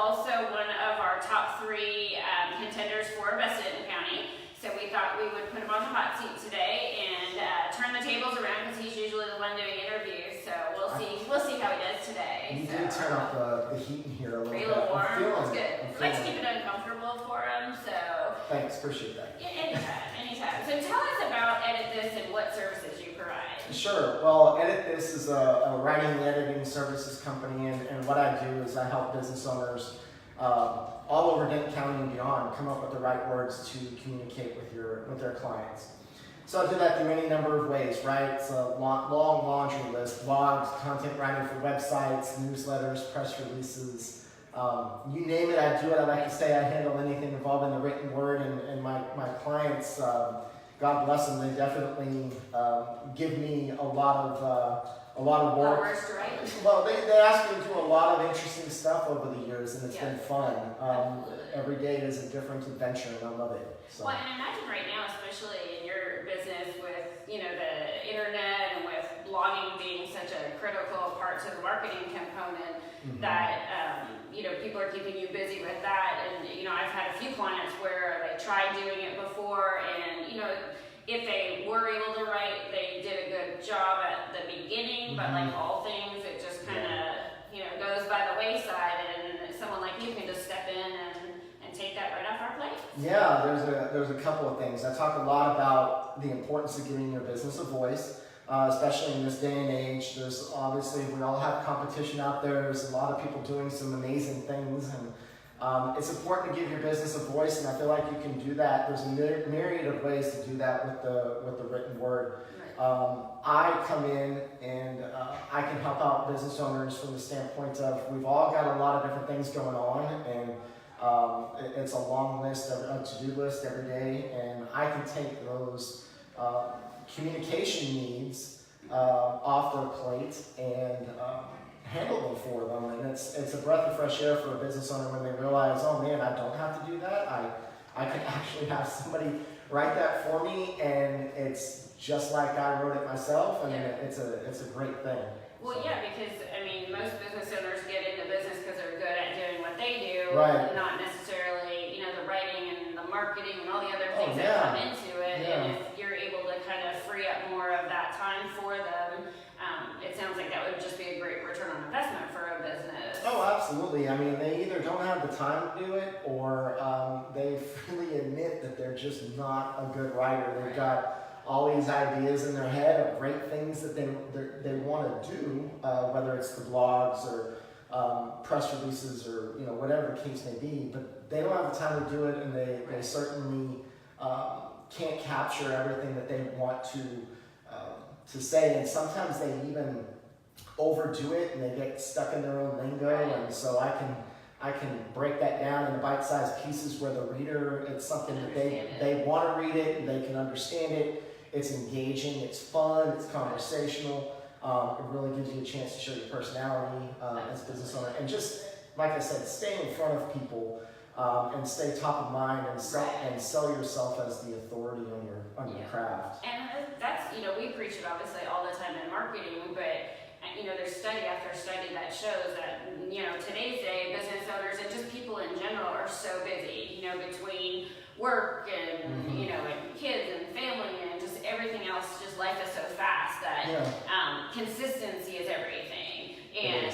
also one of our top 3 contenders for Up Denton County. So we thought we would put him on the hot seat today and turn the tables around because he's usually the one doing interviews. So we'll see how he does today. You did turn up the heat in here a little bit. A little warm. That's good. We like to keep it uncomfortable for him. So thanks, appreciate that. Yeah, anytime. So tell us about Edit This and what services you provide. Sure. Well, Edit This is a writing and editing services company, and what I do is I help business owners all over Denton County and beyond come up with the right words to communicate with their clients. So I do that through any number of ways, right? It's a long laundry list: blogs, content writing for websites, newsletters, press releases. You name it, I do it. I like to say I handle anything involving the written word, and my clients, God bless them, they definitely give me a lot of work. Words to write. Well, they ask me to do a lot of interesting stuff over the years, and it's been fun. Every day is a different adventure, and I love it. So. Well, and I imagine right now, especially in your business with the internet and with blogging being such a critical part to the marketing component, that people are keeping you busy with that. And I've had a few clients where they tried doing it before, and if they were able to write, they did a good job at the beginning, but like all things, it just kind of goes by the wayside, and someone like you can just step in and take that right off our plate. Yeah, there's a couple of things. I talk a lot about the importance of giving your business a voice, especially in this day and age. There's obviously, we all have competition out there. There's a lot of people doing some amazing things, and it's important to give your business a voice, and I feel like you can do that. There's a myriad of ways to do that with the written word. Right. I come in and I can help out business owners from the standpoint of we've all got a lot of different things going on, and it's a long list, a to-do list every day, and I can take those communication needs off their plate and handle them for them. And it's a breath of fresh air for a business owner when they realize, oh man, I don't have to do that. I can actually have somebody write that for me, and it's just like I wrote it myself, and it's a great thing. Well, yeah, because most business owners get into business because they're good at doing what they do, right? Not necessarily, the writing and the marketing and all the other things that come into it. Yeah. And if you're able to kind of free up more of that time for them, it sounds like that would just be a great return on investment for a business. Oh, absolutely. They either don't have the time to do it, or they freely admit that they're just not a good writer. They've got all these ideas in their head of great things that they want to do, whether it's the blogs or press releases or whatever the case may be, but they don't have the time to do it, and they certainly can't capture everything that they want to say, and sometimes they even overdo it and they get stuck in their own lingo. And so I can break that down into bite-sized pieces where the reader, it's something that they want to read it and they can understand it. It's engaging, it's fun, it's conversational. It really gives you a chance to show your personality as a business owner, and just like I said, stay in front of people and stay top of mind, and sell yourself as the authority on your craft. And that's we preach it obviously all the time in marketing, but there's study after study that shows that today's day business owners and just people in general are so busy, between work and and kids and family and just everything else. Just life is so fast that consistency is everything. And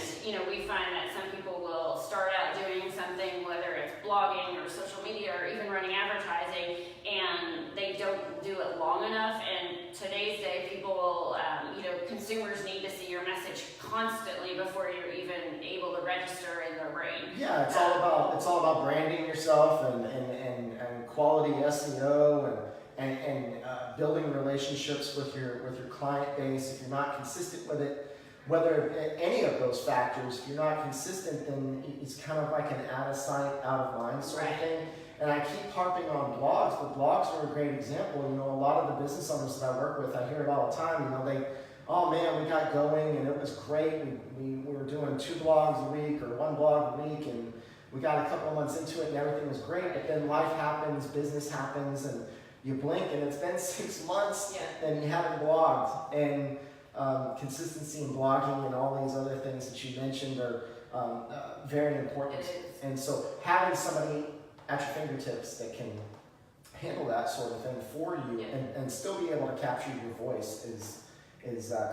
we find that some people will start out doing something, whether it's blogging or social media or even running advertising, and they don't do it long enough. And today's day, people will, consumers need to see your message constantly before you're even able to register in their brain. Yeah, it's all about branding yourself and quality SEO and building relationships with your client base. If you're not consistent with it, whether any of those factors, if you're not consistent, then it's kind of like an out of sight, out of mind sort of thing. And I keep harping on blogs, but blogs are a great example. A lot of the business owners that I work with, I hear it all the time. Oh man, we got going and it was great. We were doing 2 blogs a week or 1 blog a week, and we got a couple of months into it and everything was great. But then life happens, business happens, and you blink and it's been 6 months and you haven't blogged. And consistency in blogging and all these other things that you mentioned are very important. It is. And so having somebody at your fingertips that can handle that sort of thing for you and still be able to capture your voice is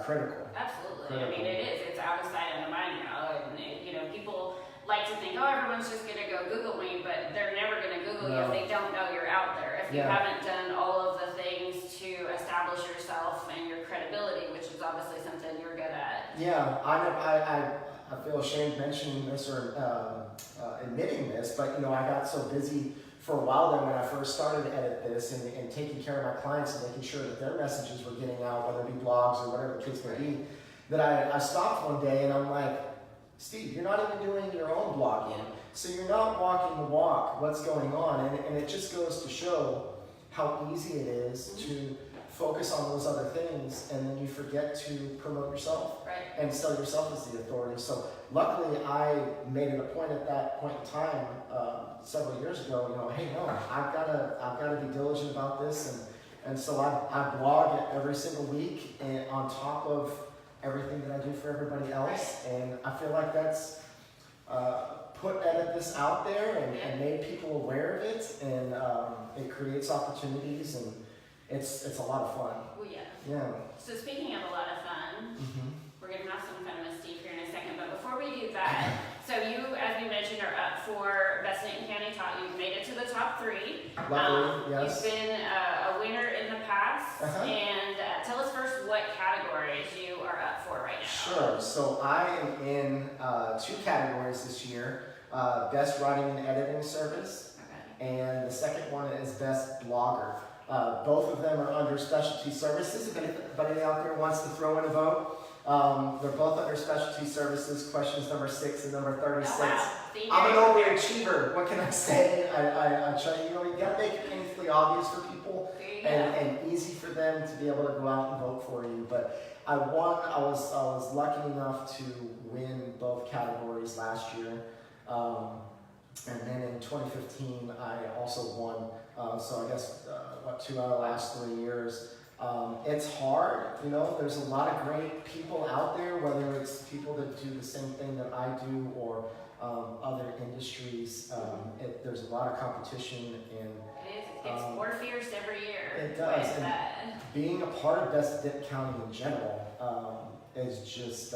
critical. Absolutely. Critical. I mean, it is. It's out of sight, out of mind now. And, people like to think, oh, everyone's just going to go Google me, but they're never going to Google you if they don't know you're out there. If you haven't done all of the things to establish yourself and your credibility, which is obviously something you're good at. Yeah, I feel ashamed mentioning this or admitting this, but I got so busy for a while there when I first started to edit this and taking care of my clients and making sure that their messages were getting out, whether it be blogs or whatever the case may be, that I stopped one day and I'm like, Steve, you're not even doing your own blogging, so you're not walking the walk. What's going on? And it just goes to show how easy it is to focus on those other things, and then you forget to promote yourself and sell yourself as the authority. So luckily, I made it a point at that point in time several years ago. Hey, no, I've got to be diligent about this, and so I blog every single week, and on top of everything that I do for everybody else, and I feel like that's put this out there and made people aware of it, and it creates opportunities, and it's a lot of fun. Well, yeah. Yeah. So speaking of a lot of fun, we're going to have some fun with Steve here in a second, but before we do that, so you, as we mentioned, are up for Best Denton County Top. You've made it to the top 3. Luckily, yes. You've been a winner in the past, and tell us first what categories you are up for right now. Sure. So I am in 2 categories this year. Best Writing and Editing Service, and the second one is Best Blogger. Both of them are under specialty services. If anybody out there wants to throw in a vote, they're both under specialty services. Questions number 6 and number 36. Oh, wow. I'm an overachiever. What can I say? I try. You got to make it painfully obvious for people and easy for them to be able to go out and vote for you. But I won. I was lucky enough to win both categories last year. And then in 2015, I also won. So I guess, 2 out of the last 3 years. It's hard, there's a lot of great people out there, whether it's people that do the same thing that I do or other industries. There's a lot of competition. And it gets more fierce every year. It does. And being a part of Best Denton County in general is just...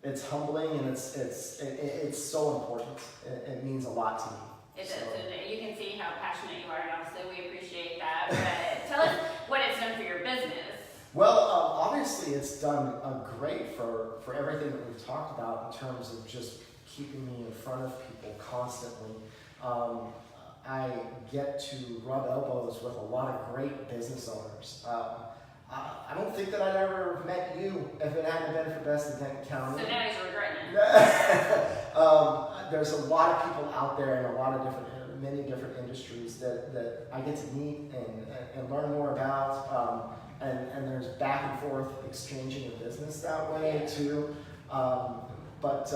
it's humbling, and it's so important. It means a lot to me. It does, and you can see how passionate you are, and obviously we appreciate that. But tell us what it's done for your business. Well, obviously it's done great for everything that we've talked about in terms of just keeping me in front of people constantly. I get to rub elbows with a lot of great business owners. I don't think that I'd ever met you if it hadn't been for Best of Denton County. So now he's regretting it. There's a lot of people out there in a lot of many different industries that I get to meet and learn more about. And there's back and forth exchanging of business that way too. But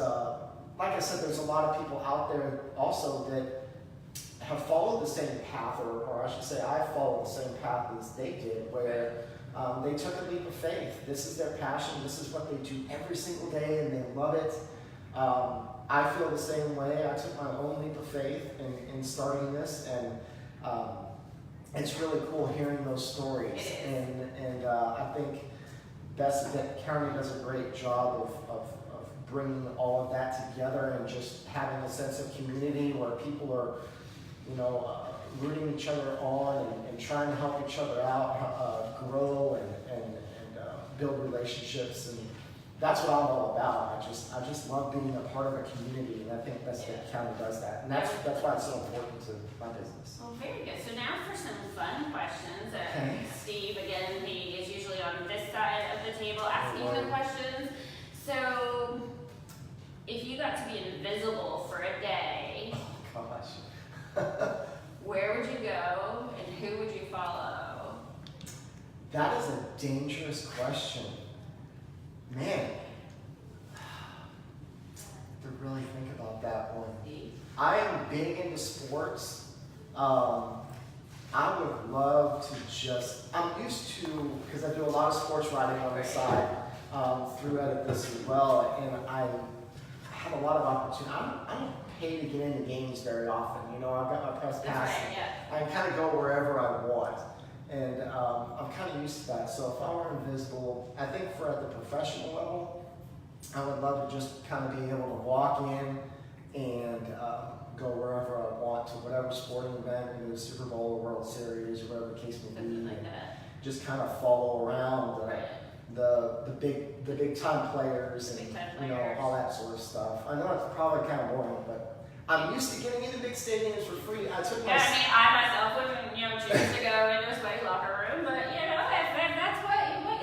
like I said, there's a lot of people out there also that have followed the same path, or I should say I followed the same path as they did, where they took a leap of faith. This is their passion. This is what they do every single day, and they love it. I feel the same way. I took my own leap of faith in starting this, and it's really cool hearing those stories. And I think Best Denton County does a great job of bringing all of that together and just having a sense of community where people are, rooting each other on and trying to help each other out, grow and build relationships, and that's what I'm all about. I just love being a part of a community, and I think Best Denton County does that, and that's why it's so important to my business. Well, very good. So now for some fun questions. Steve, again, he is usually on this side of the table asking the questions. So if you got to be invisible for a day, oh gosh. where would you go and who would you follow? That is a dangerous question. Man, I have to really think about that one. I am big into sports. I would love to I'm used to, because I do a lot of sports writing on the side through Edit This as well, and I have have a lot of opportunity. I don't pay to get into games very often. You know, I've got my press pass. That's right, yeah. I can kind of go wherever I want. And I'm kind of used to that. So if I were invisible, I think for at the professional level, I would love to just kind of be able to walk in and go wherever I want to whatever sporting event, the Super Bowl or World Series or whatever the case may be. Something like that. Just kind of follow around the big time players and you know all that sort of stuff. I know it's probably kind of boring, but I'm used to getting into big stadiums for free. I myself wouldn't choose to go into a sweaty locker room, but if that's what you like,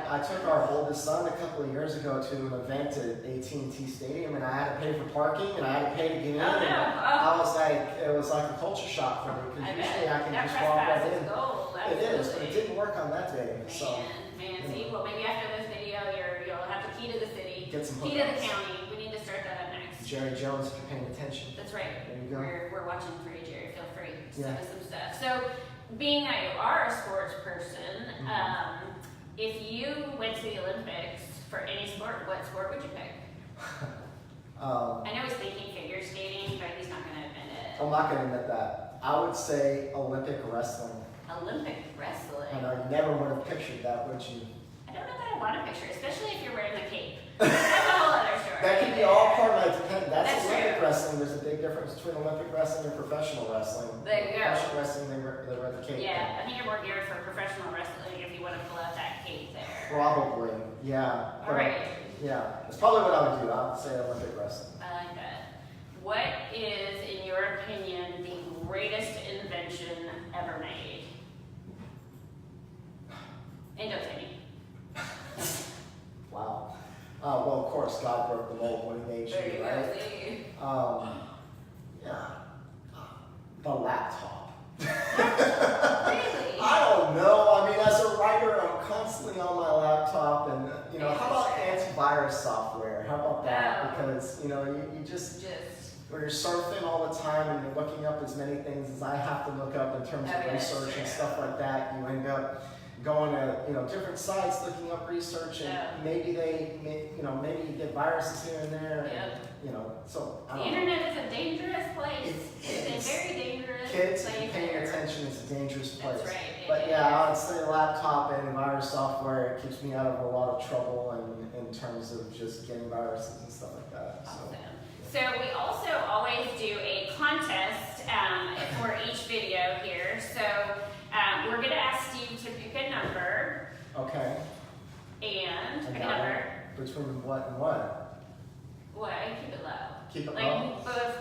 I took our oldest son a couple of years ago to an event at AT&T Stadium, and I had to pay for parking, and I had to pay to get in. I was like, it was like a culture shock for me because usually I can just walk right in. It is, but it didn't work on that day. See, well, maybe after this video, you'll have the key to the city, get some key to the county. We need to start that up next. Jerry Jones, if you're paying attention. That's right. There you go. We're watching for you, Jerry. Feel free to send us some stuff. So, being that you are a sports person, if you went to the Olympics for any sport, what sport would you pick? I know he's thinking figure skating, but he's not going to admit it. I'm not going to admit that. I would say Olympic wrestling. Olympic wrestling? I know, you never would have pictured that, would you? I don't know that I want to picture, especially if you're wearing the cape. That's a whole other story. That could be all part of it. That's Olympic true. wrestling. There's a big difference between Olympic wrestling and professional wrestling. There you go. Professional wrestling, they wear the cape. Yeah, I think you're more geared for professional wrestling if you want to pull out that cape there. Probably, yeah. All right. Yeah, that's probably what I would do. I would say Olympic wrestling. I like that. What is, in your opinion, the greatest invention ever made? And don't say me. Wow. Well, of course, God broke the mold when He made you, right? See. Yeah. The laptop. Really? I don't know. I mean, as a writer, I'm constantly on my laptop, and how about antivirus software? How about that? Because you just when you're surfing all the time and you're looking up as many things as I have to look up in terms of research and stuff like that, you end up going to different sites, looking up research, and maybe maybe you get viruses here and there. Yep. And, so I The don't know. internet is a dangerous place. It's a very dangerous Kids place. paying attention, it's a dangerous place. That's right. But I would say laptop antivirus software, it keeps me out of a lot of trouble in terms of just getting viruses and stuff like that. Awesome. So we also always do a contest for each video here. So we're going to ask Steve to pick a number. Okay. And I pick a got number. it. Between what and what? What? Keep it low. Keep it like low? both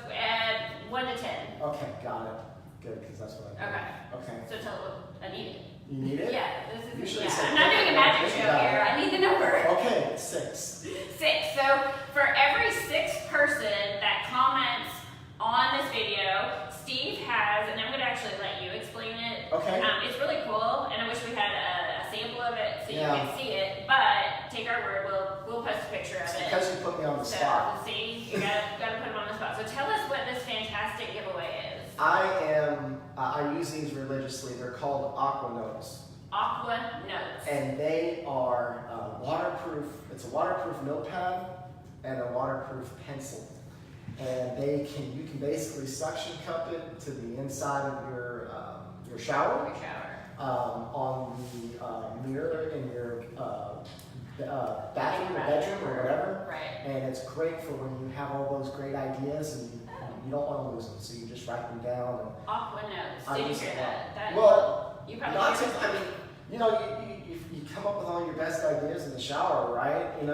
1 to 10. Okay, got it. Good, because that's what I do. Okay. So tell it what I need it. You need it? Yeah, this is Usually I'm not doing a magic show here. I need the number. Okay, 6. 6. So for every 6th person that comments on this video, Steve has, and I'm going to actually let you explain it. Okay. It's really cool, and I wish we had a sample of it so you Yeah. can see it. But take our word, we'll post a picture of It's it. because you put me on the spot. So see, you gotta put him on the spot. So tell us what this fantastic giveaway is. I use these religiously. They're called Aqua Notes. Aqua Notes. And they are waterproof. It's a waterproof notepad and a waterproof pencil. And you can basically suction cup it to the inside of your shower. Your shower. On the mirror in your bathroom or bedroom or whatever. Right. And it's great for when you have all those great ideas and you don't want to lose them, so you just write them down. Aqua Notes. I Did you use hear it that? well, you probably not to, I mean, you come up with all your best ideas in the shower, right? And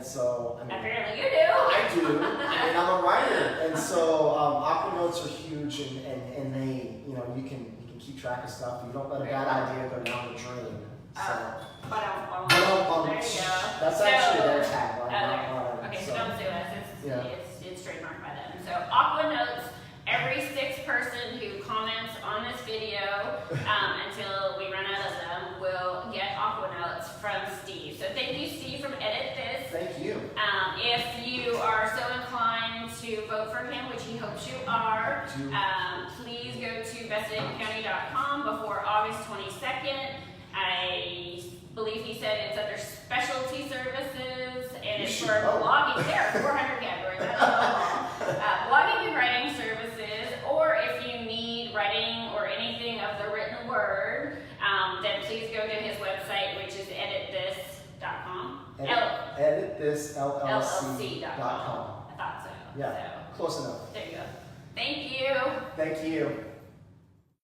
so, apparently you do. I do. I'm a writer, and so Aqua Notes are huge, and they, you can keep track of stuff. You don't let a bad idea go down the drain. So. There you go. That's actually their tagline, not mine. Okay, so don't sue us. It's trademarked by them. So Aqua Notes, every 6th person who comments on this video until we run out of them will get Aqua Notes from Steve. So thank you, Steve, from Edit This. Thank you. If you are so inclined to vote for him, which he hopes you are, please go to bestdencounty.com before August 22nd. I believe he said it's under specialty services, and it's shoot. for Oh. blogging. There, 400 categories. That's all. Blogging and writing services, or if you need writing or anything of the written word, then please go to his website, which is editthis.com. EditThisLLC.com. I thought so. Yeah, So, close enough. there you go. Thank you. Thank you.